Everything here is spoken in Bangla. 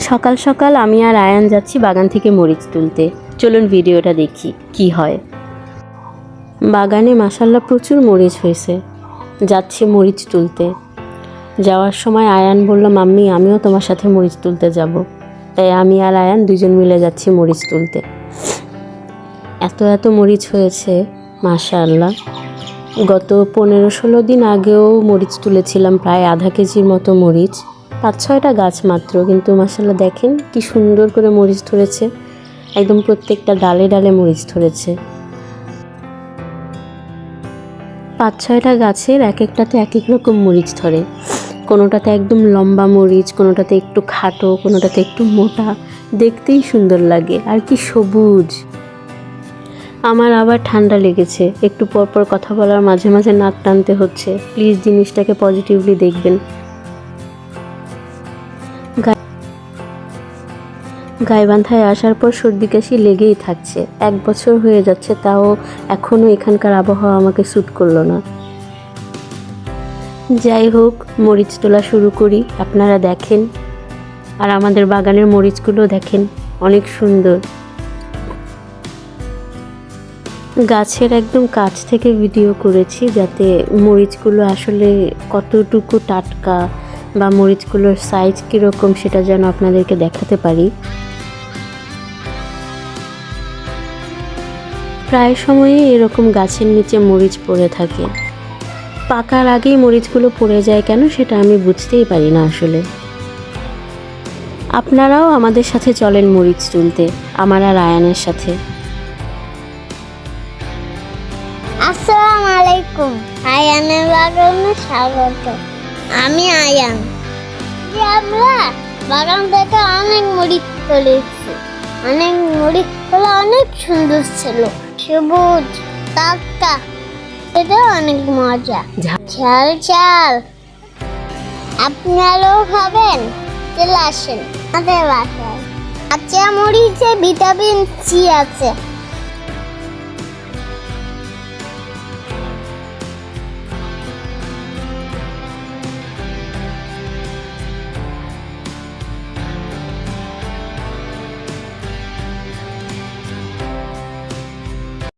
সকাল সকাল আমি আর আয়ান যাচ্ছি বাগান থেকে মরিচ তুলতে। চলুন ভিডিওটা দেখি কি হয়। বাগানে মাশাআল্লাহ প্রচুর মরিচ হয়েছে। যাচ্ছি মরিচ তুলতে। যাওয়ার সময় আয়ান বলল, মাম্মি আমিও তোমার সাথে মরিচ তুলতে যাব। তাই আমি আর আয়ান দুজন মিলে যাচ্ছি মরিচ তুলতে। এত মরিচ হয়েছে মাশাআল্লাহ। গত 15-16 দিন আগেও মরিচ তুলেছিলাম, প্রায় আধা কেজির মতো মরিচ। 5-6টা গাছ মাত্র, কিন্তু মাশাআল্লাহ দেখেন কি সুন্দর করে মরিচ ধরেছে। একদম প্রত্যেকটা ডালে ডালে মরিচ ধরেছে। 5-6টা গাছের এক একটাতে এক এক রকম মরিচ ধরে। কোনোটাতে একদম লম্বা মরিচ, কোনোটাতে একটু খাটো, কোনোটাতে একটু মোটা। দেখতেই সুন্দর লাগে, আর কি সবুজ। আমার আবার ঠান্ডা লেগেছে, একটু পরপর কথা বলার মাঝে মাঝে নাক টানতে হচ্ছে। প্লিজ জিনিসটাকে পজিটিভলি দেখবেন। গাইবান্ধায় আসার পর সর্দি কাশি লেগেই থাকছে। 1 বছর হয়ে যাচ্ছে, তাও এখনও এখানকার আবহাওয়া আমাকে স্যুট করলো না। যাই হোক, মরিচ তোলা শুরু করি। আপনারা দেখেন, আর আমাদের বাগানের মরিচগুলো দেখেন, অনেক সুন্দর। গাছের একদম কাছ থেকে ভিডিও করেছি, যাতে মরিচগুলো আসলে কতটুকু টাটকা বা মরিচগুলোর সাইজ কীরকম সেটা যেন আপনাদেরকে দেখাতে পারি। প্রায় সময়ই এরকম গাছের নিচে মরিচ পড়ে থাকে। পাকার আগেই মরিচগুলো পড়ে যায় কেন সেটা আমি বুঝতেই পারি না আসলে। আপনারাও আমাদের সাথে চলেন মরিচ তুলতে, আমার আর আয়ানের সাথে। আসসালামু আলাইকুম, আয়ানের বাগানে স্বাগত। আমি আয়ান। আমরা বাগান থেকে অনেক মরিচ তুলেছি। অনেক মরিচগুলো অনেক সুন্দর ছিল, সবুজ টাটকা, এটা অনেক মজা। ঝাল ঝাল। আপনারাও খাবেন? চলে আসেন আমাদের বাসায়। কাঁচা মরিচে ভিটামিন সি আছে।